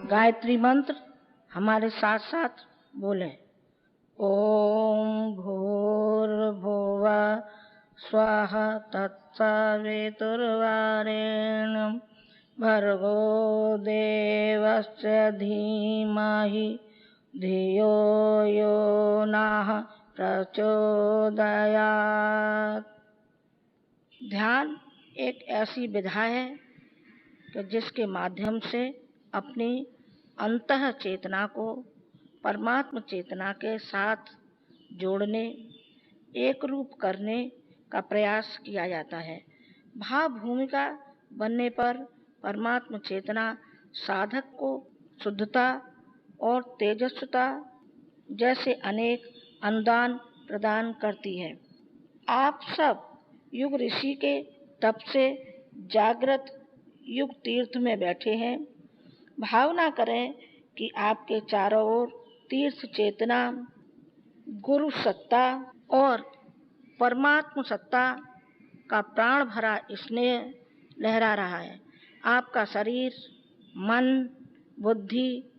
गायत्री मंत्र हमारे साथ साथ बोले। ओम भूर्भुवः स्वाहा तत्सवितुर्वरेण्यं भर्गो देवस्य धीमहि धियो यो नः प्रचोदयात्। ध्यान एक ऐसी विधा है कि जिसके माध्यम से अपनी अंतः चेतना को परमात्म चेतना के साथ जोड़ने, एक रूप करने का प्रयास किया जाता है। भाव भूमिका बनने पर परमात्म चेतना साधक को शुद्धता और तेजस्विता जैसे अनेक अनुदान प्रदान करती है। आप सब युग ऋषि के तप से जागृत युग तीर्थ में बैठे हैं। भावना करें कि आपके चारों ओर तीर्थ चेतना, गुरु सत्ता और परमात्म सत्ता का प्राण भरा स्नेह लहरा रहा है। आपका शरीर, मन, बुद्धि,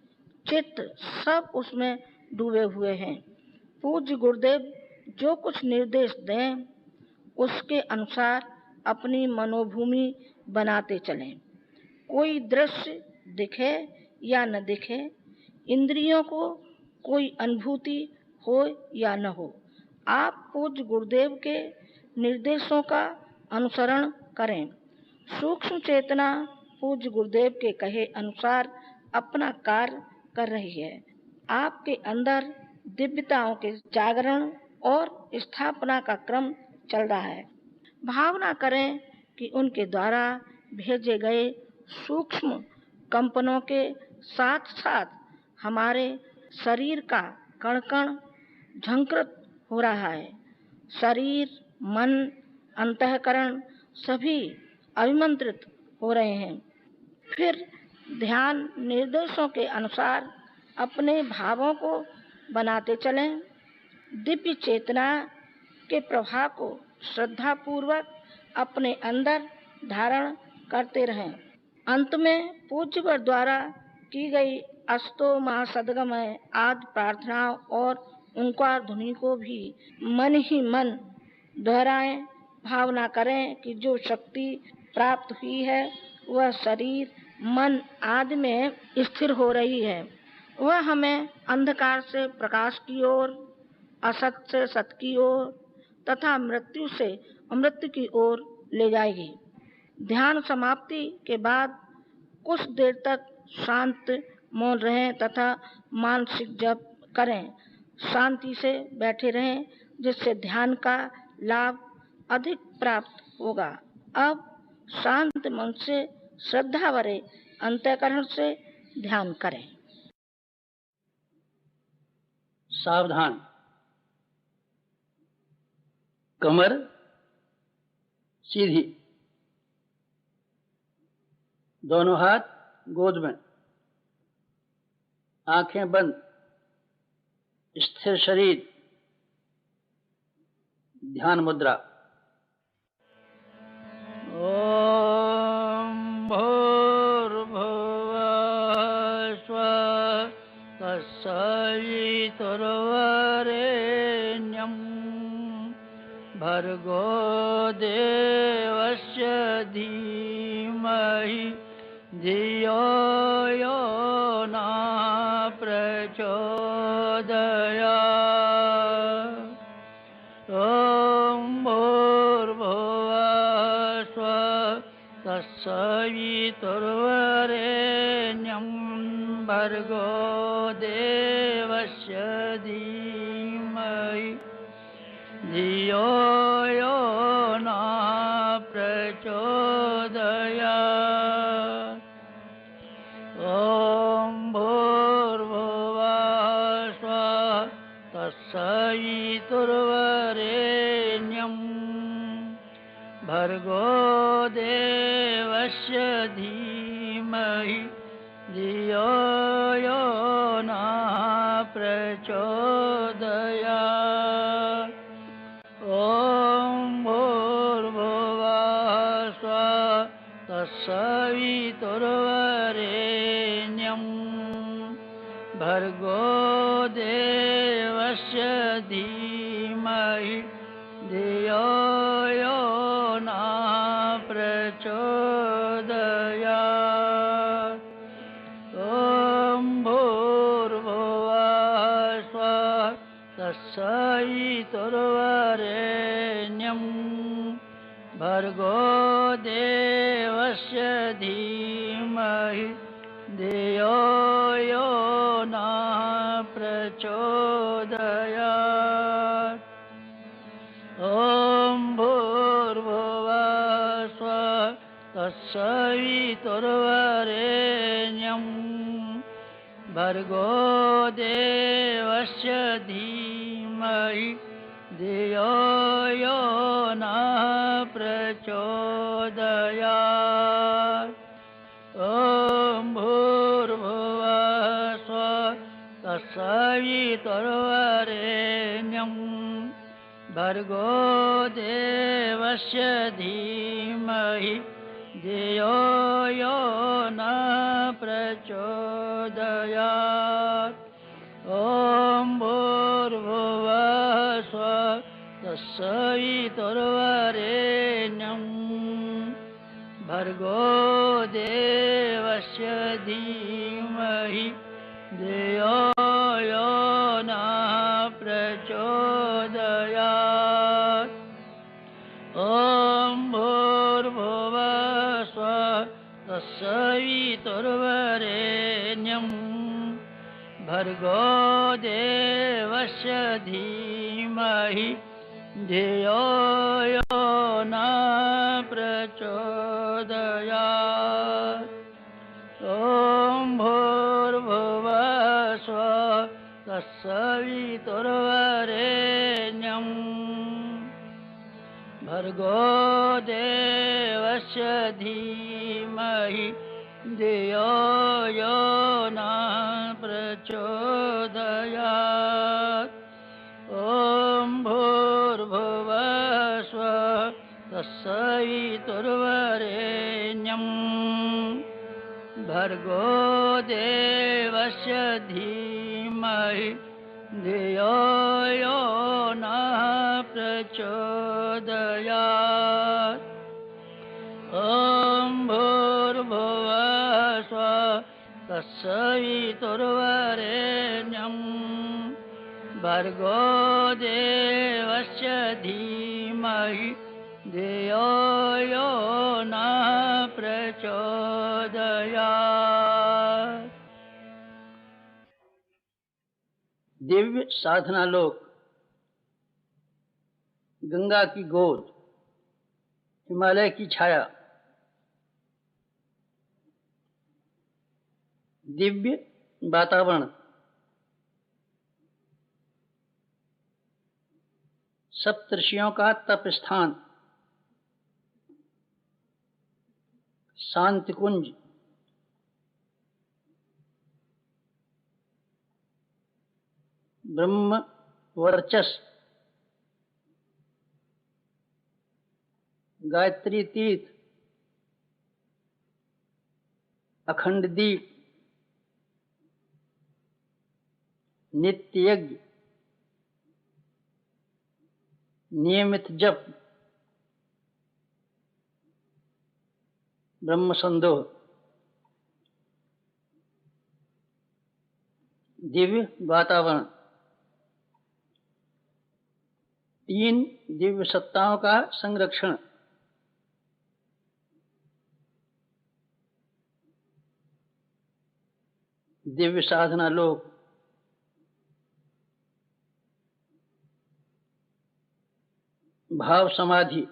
चित्त सब उसमें डूबे हुए हैं। पूज्य गुरुदेव जो कुछ निर्देश दें उसके अनुसार अपनी मनोभूमि बनाते चलें। कोई दृश्य दिखे या न दिखे, इंद्रियों को कोई अनुभूति हो या न हो, आप पूज्य गुरुदेव के निर्देशों का अनुसरण करें। सूक्ष्म चेतना पूज्य गुरुदेव के कहे अनुसार अपना कार्य कर रही है। आपके अंदर दिव्यताओं के जागरण और स्थापना का क्रम चल रहा है। भावना करें कि उनके द्वारा भेजे गए सूक्ष्म कंपनों के साथ साथ हमारे शरीर का कण कण झंकृत हो रहा है। शरीर, मन, अंतःकरण सभी अभिमंत्रित हो रहे हैं। फिर ध्यान निर्देशों के अनुसार अपने भावों को बनाते चलें। दिव्य चेतना के प्रभाव को श्रद्धापूर्वक अपने अंदर धारण करते रहें। अंत में पूज्यवर द्वारा की गई अस्तो महासद्गमय आदि प्रार्थनाओं और ओंकार ध्वनि को भी मन ही मन दोहराएं। भावना करें कि जो शक्ति प्राप्त हुई है वह शरीर, मन आदि में स्थिर हो रही है। वह हमें अंधकार से प्रकाश की ओर, असत से सत की ओर तथा मृत्यु से अमृत की ओर ले जाएगी। ध्यान समाप्ति के बाद कुछ देर तक शांत मौन रहें तथा मानसिक जप करें। शांति से बैठे रहें जिससे ध्यान का लाभ अधिक प्राप्त होगा। अब शांत मन से श्रद्धा भरे अंतःकरण से ध्यान करें। सावधान। कमर सीधी, दोनों हाथ गोद में, आंखें बंद, स्थिर शरीर, ध्यान मुद्रा। ओम भूर्भुवः स्वः तत्सवितुर्वरेण्यं भर्गो देवस्य धीमहि धियो यो नः प्रचोदयात्। प्रचोदयात्। ॐ भूर्भुवः स्वः तत्सवितुर्वरेण्यं भर्गो देवस्य धीमहि धियो यो नः प्रचोदयात्। ॐ भूर्भुवः स्वः तत्सवितुर्वरेण्यं भर्गो देवस्य धीमहि धियो यो नः प्रचोदयात्। ॐ भूर्भुवः स्वः तत्सवितुर्वरेण्यं भर्गो देवस्य धीमहि धियो यो नः प्रचोदयात्। ॐ भूर्भुवः स्वः तत्सवितुर्वरेण्यं भर्गो देवस्य धीमहि धियो यो नः प्रचोदयात्। ॐ भूर्भुवः स्वः तत्सवितुर्वरेण्यं भर्गो देवस्य धीमहि धियो यो नः प्रचोदयात्। ॐ भूर्भुवः स्वः तत्सवितुर्वरेण्यं भर्गो देवस्य धीमहि धियो यो नः प्रचोदयात्। ॐ भूर्भुवः स्वः तत्सवितुर्वरेण्यं भर्गो देवस्य धीमहि धियो यो नः प्रचोदयात्। ॐ भूर्भुवः स्वः तत्सवितुर्वरेण्यं भर्गो देवस्य धीमहि धियो यो नः प्रचोदयात्। ॐ भूर्भुवः स्वः तत्सवितुर्वरेण्यं भर्गो देवस्य धीमहि धियो यो नः प्रचोदयात्। ॐ भूर्भुवः स्वः तत्सवितुर्वरेण्यं भर्गो देवस्य धीमहि धियो यो नः प्रचोदयात्। ॐ भूर्भुवः स्वः तत्सवितुर्वरेण्यं भर्गो देवस्य धीमहि धियो यो नः प्रचोदयात्। दिव्य साधना लोक, गंगा की गोद, हिमालय की छाया, दिव्य वातावरण, सप्तर्षियों का तप स्थान, शांति कुंज, ब्रह्म वर्चस, गायत्री तीर्थ, अखंड दीप, नित्य यज्ञ, नियमित जप, ब्रह्म संदोह, दिव्य वातावरण। 3 दिव्य सत्ताओं का संरक्षण। दिव्य साधना लोक। भाव समाधि।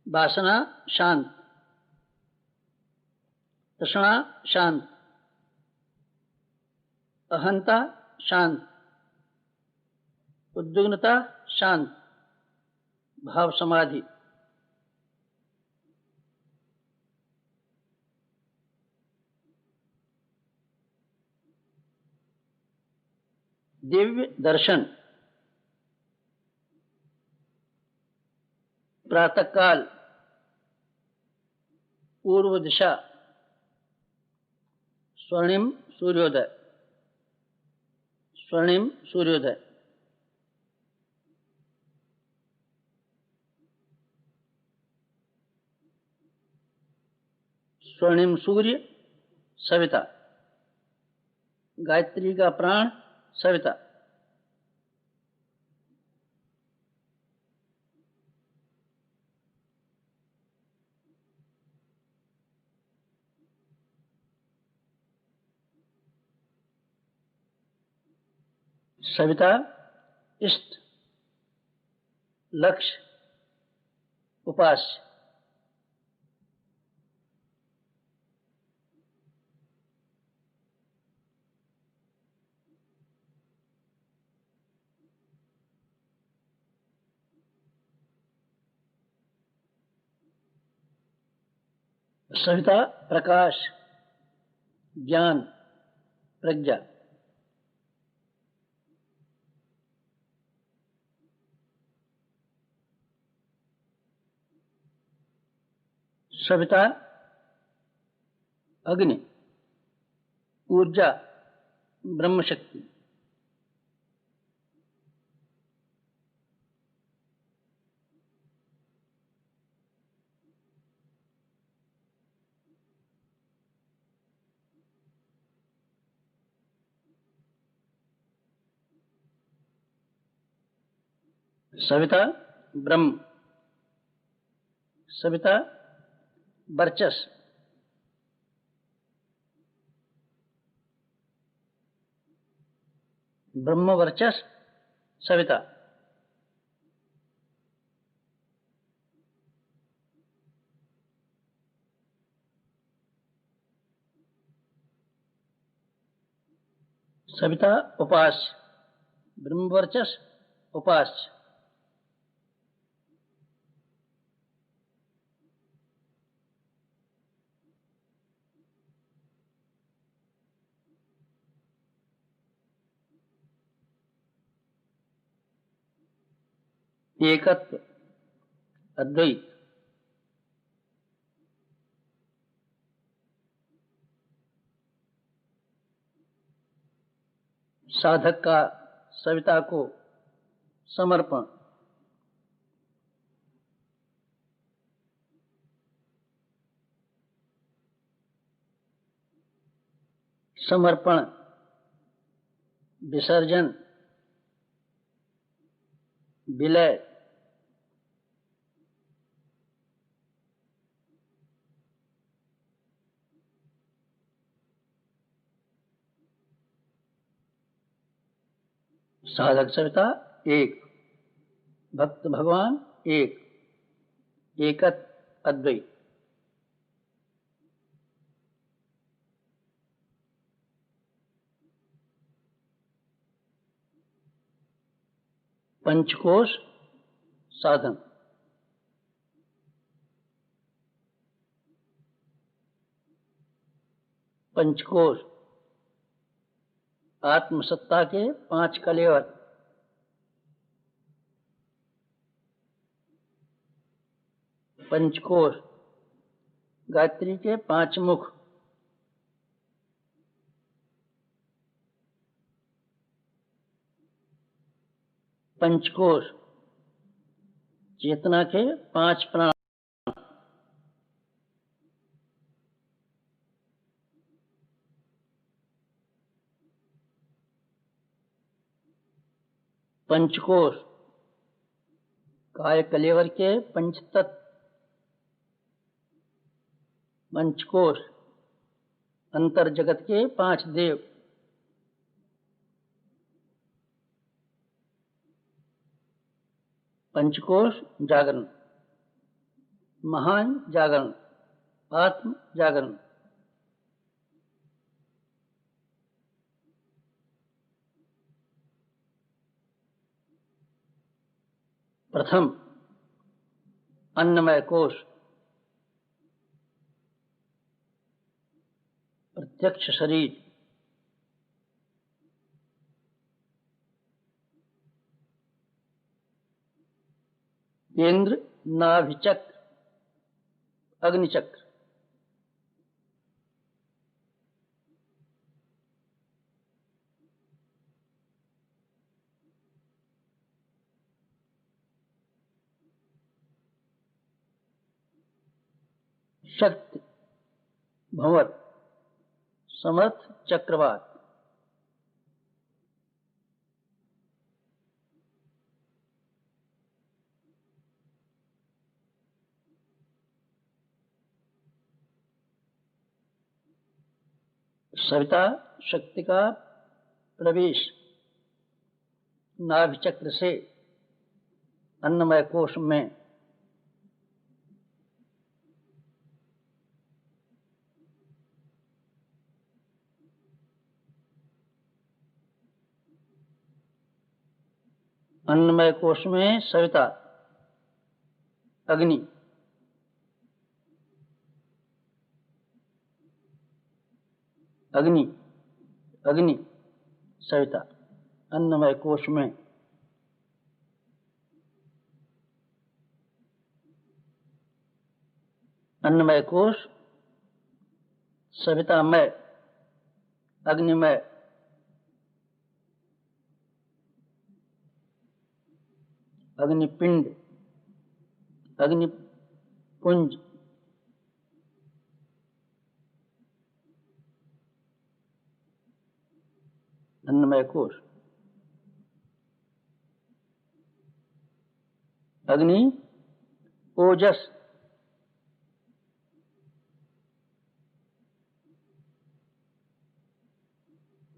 वासना शांत, तृष्णा शांत, अहंता शांत, उद्विग्नता शांत, भाव समाधि। दिव्य दर्शन। प्रातःकाल, पूर्व दिशा, स्वर्णिम सूर्योदय। स्वर्णिम सूर्योदय। स्वर्णिम सूर्य सविता। गायत्री का प्राण सविता। सविता इष्ट, लक्ष्य, उपास्य। सविता प्रकाश, ज्ञान, प्रज्ञा। सविता अग्नि, ऊर्जा, ब्रह्म शक्ति। सविता ब्रह्म। सविता वर्चस्व। ब्रह्म वर्चस्व सविता। सविता उपास्य, ब्रह्म वर्चस्व उपास्य। एकत्व, अद्वैत। साधक का सविता को समर्पण। समर्पण, विसर्जन, विलय। साधक सविता एक, भक्त भगवान एक, एकत्व अद्वैत। पंचकोश साधन। पंचकोश आत्मसत्ता के 5 कलेवर। पंचकोश गायत्री के 5 मुख। पंचकोश चेतना के 5 प्राण। पंचकोश काय कलेवर के पंचतत्व। पंचकोश अंतर जगत के 5 देव। पंचकोश जागरण, महान जागरण, आत्म जागरण। प्रथम अन्नमय कोश, प्रत्यक्ष शरीर। केंद्र नाभिचक्र, अग्निचक्र। शक्ति भंवर, समर्थ चक्रवात। सविता शक्ति का प्रवेश नाभिचक्र से अन्नमय कोश में। अन्नमय कोश में सविता अग्नि, अग्नि, अग्नि सविता अन्नमय कोश में। अन्नमय कोश सवितामय, अग्निमय। अग्निपिंड, अग्निपुंज। अन्नमय कोश अग्नि ओजस,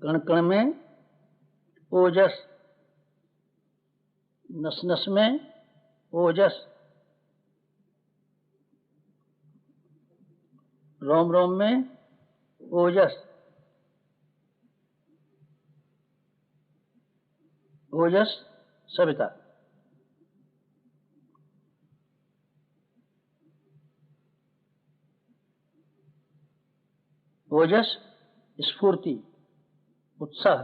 कण कण में ओजस, नस नस में ओजस, रोम रोम में ओजस। ओजस सविता। ओजस स्फूर्ति, उत्साह।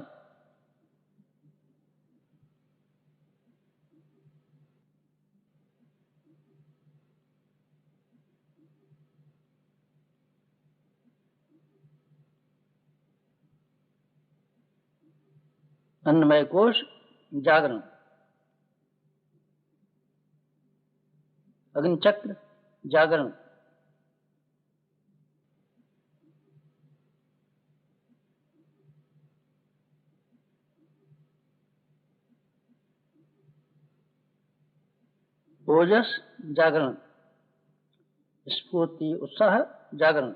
अन्नमय कोश जागरण, अग्निचक्र जागरण। ओजस जागरण, स्फूर्ति उत्साह जागरण।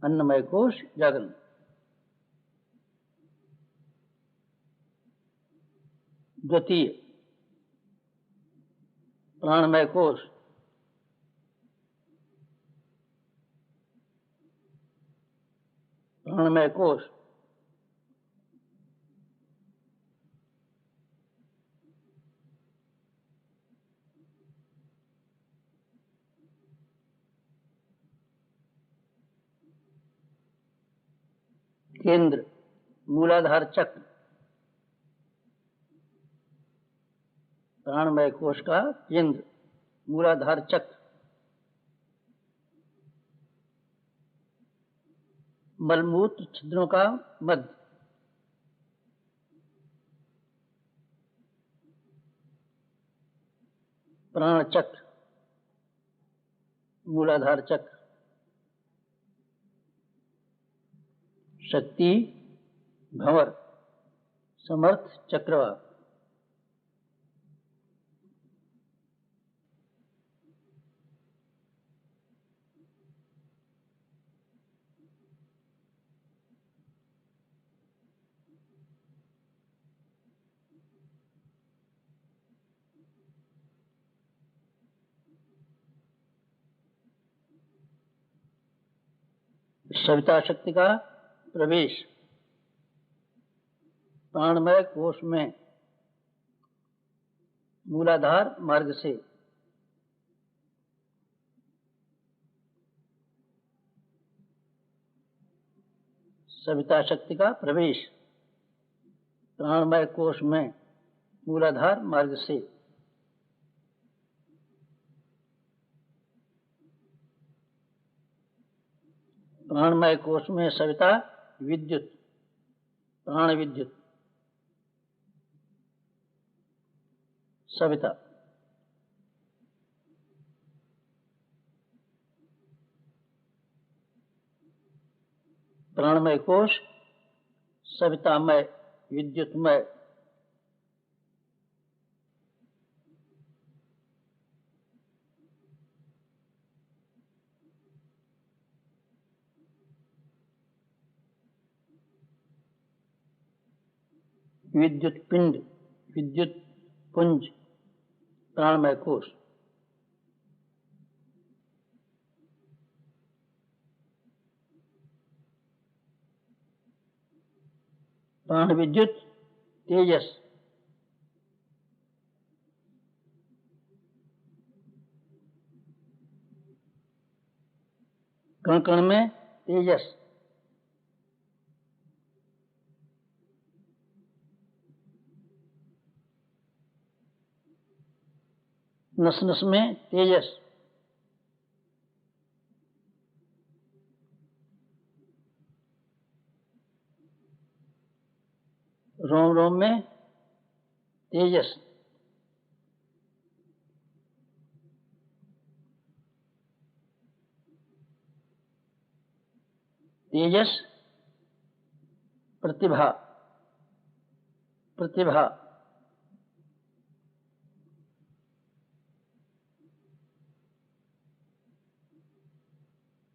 अन्नमय कोश जागरण। द्वितीय प्राणमय कोश, प्राणमय कोश। केंद्र मूलाधार चक्र, प्राणमय कोश का केंद्र मूलाधार चक्र। मलमूत्र छिद्रों का मध्य, प्राण चक्र मूलाधार चक्र। शक्ति भंवर, समर्थ चक्रवात। सविता शक्ति का प्रवेश प्राणमय कोश में मूलाधार मार्ग से सविता शक्ति का प्रवेश प्राणमय कोश में मूलाधार मार्ग से प्राणमय कोश में सविता विद्युत प्राण विद्युत सविता प्राणमय कोश सवितामय विद्युतमय विद्युत पिंड विद्युत पुंज प्राणमय कोश प्राण विद्युत तेजस कण कण में तेजस नस नस में तेजस रोम रोम में तेजस तेजस प्रतिभा प्रतिभा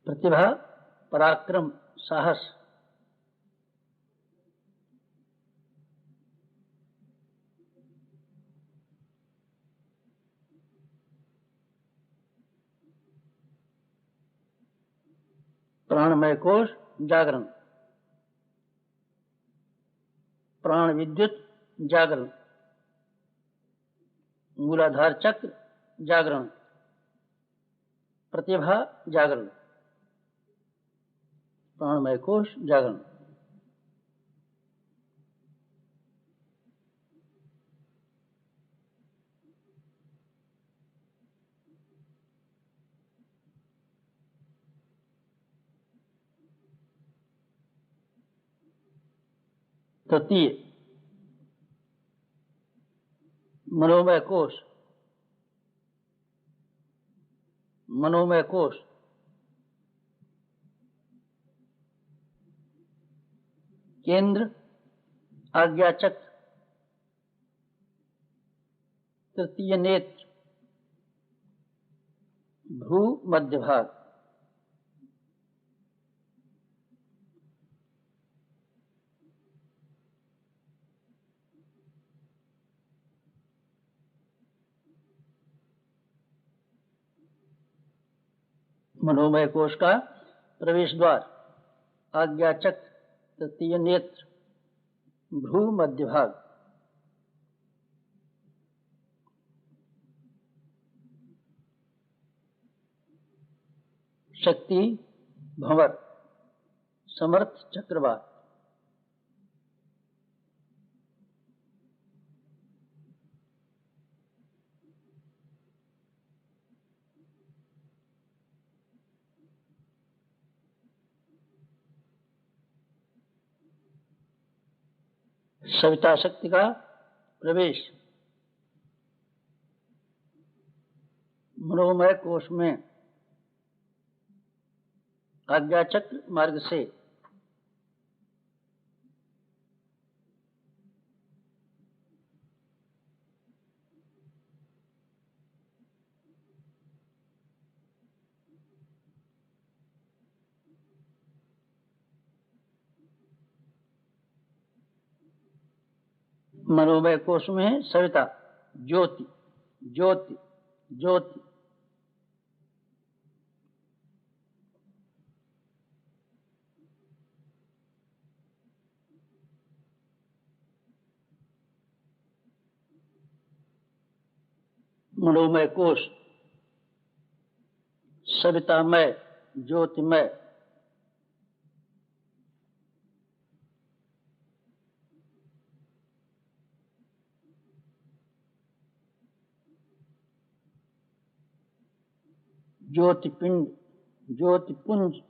प्रतिभा पराक्रम साहस प्राणमय कोश जागरण प्राण विद्युत जागरण मूलाधार चक्र जागरण प्रतिभा जागरण प्राणमय कोश जागरण तृतीय मनोमय कोश मनोमय कोश केंद्र आज्ञा चक्र तृतीय नेत्र भ्रू मध्य भाग मनोमय कोश का प्रवेश द्वार आज्ञा चक्र तृतीय नेत्र भ्रू मध्य भाग शक्ति भंवर समर्थ चक्रवात सविता शक्ति का प्रवेश मनोमय कोश में आज्ञा चक्र मार्ग से मनोमय कोश में सविता ज्योति ज्योति ज्योति मनोमय कोश, सवितामय, ज्योतिमय, ज्योतिपिंड, ज्योतिपुंज,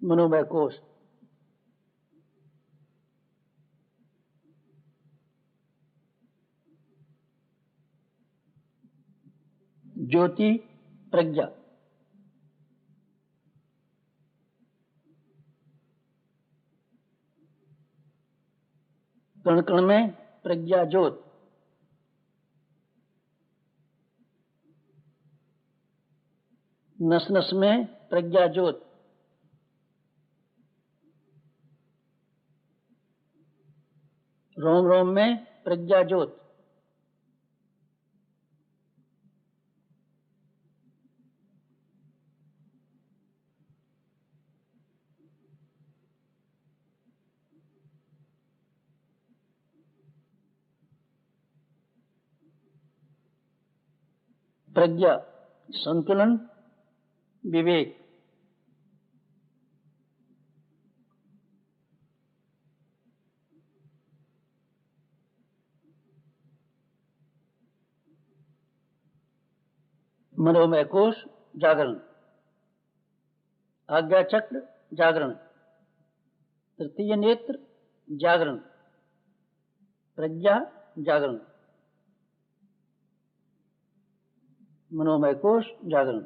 मनोमय कोश, ज्योति प्रज्ञा, कण कण में प्रज्ञा ज्योत, नस नस में प्रज्ञा ज्योत, रोम रोम में प्रज्ञा ज्योत, प्रज्ञा संतुलन, विवेक, मनोमय कोश जागरण, आज्ञा चक्र जागरण, तृतीय नेत्र जागरण, प्रज्ञा जागरण, मनोमय कोश जागरण।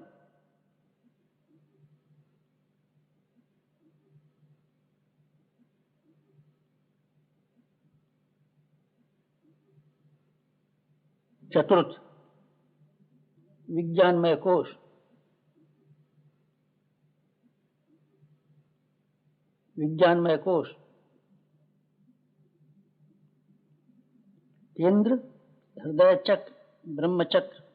चतुर्थ विज्ञानमय कोश, विज्ञानमय कोश, केंद्र हृदय चक्र, ब्रह्म चक्र,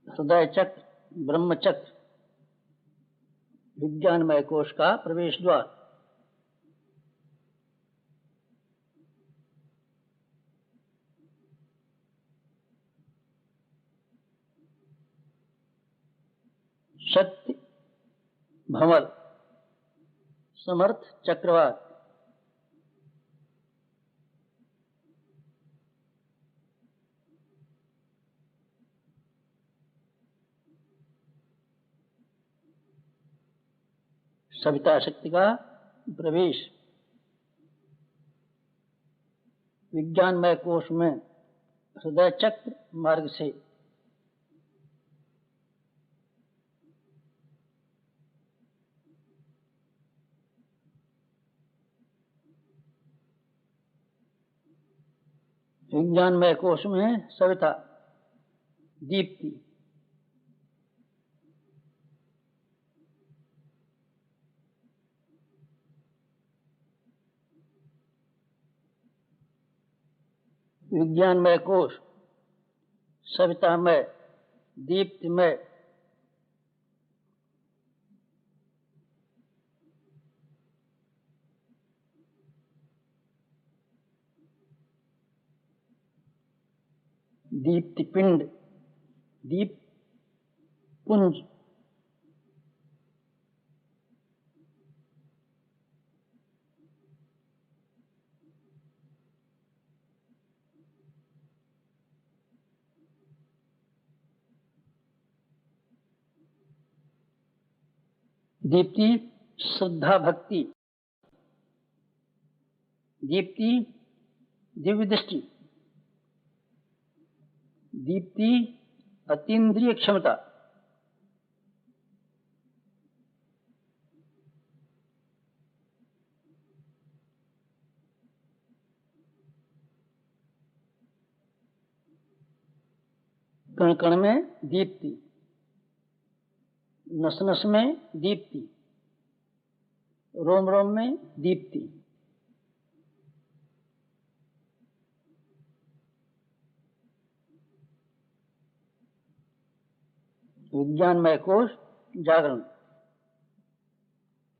हृदय चक्र, ब्रह्म चक्र, विज्ञानमय कोश का प्रवेश द्वार। शक्ति भंवर, समर्थ चक्रवात, सविता शक्ति का प्रवेश, विज्ञानमय कोश में हृदय चक्र मार्ग से, विज्ञानमय कोश में सविता दीप्ति, विज्ञानमय कोश सवितामय, दीप्तिमय, दीप्तिपिंड, दीप पुंज, दीप्ति श्रद्धा भक्ति, दीप्ति दिव्य दृष्टि, दीप्ति अतीन्द्रिय क्षमता, कण कण में दीप्ति, नस नस में दीप्ति, रोम रोम में दीप्ति, विज्ञानमय कोश जागरण,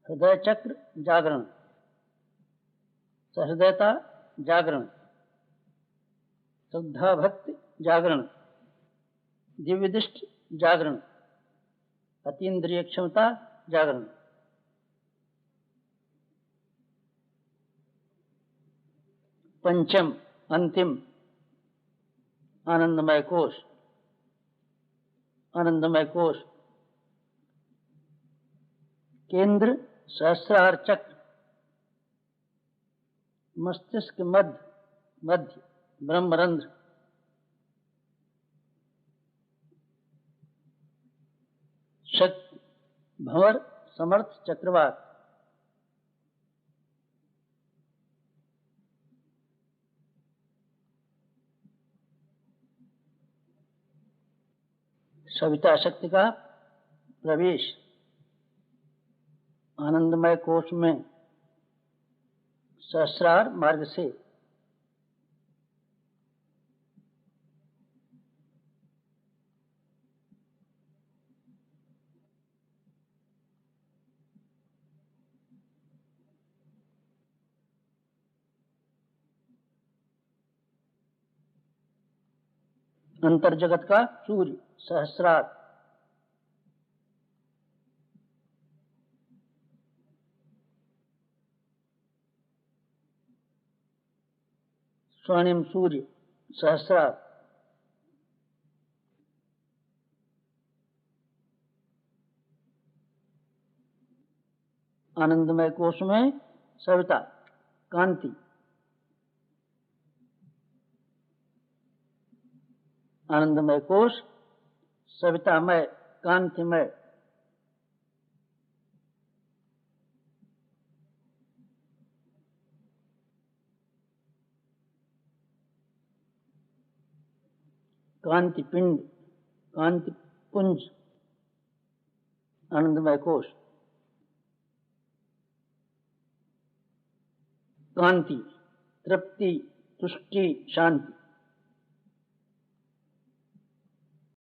हृदय चक्र जागरण, सहृदयता जागरण, श्रद्धा भक्ति जागरण, दिव्य दृष्टि जागरण, अतीन्द्रिय क्षमता जागरण। पंचम अंतिम आनंदमय कोश, आनंदमय कोश केंद्र सहस्रार चक्र, मस्तिष्क मध्य ब्रह्मरंध्र, शक्ति भंवर समर्थ चक्रवात, सविता शक्ति का प्रवेश आनंदमय कोश में सहस्रार मार्ग से। अंतर जगत का सूर्य सहस्रार, स्वर्णिम सूर्य सहस्रार, आनंदमय कोश में सविता कांति, आनंदमय कोश सवितामय कांतिमय, कांति पिंड कांति पुंज आनंदमय कोश, कांति तृप्ति तुष्टि शांति,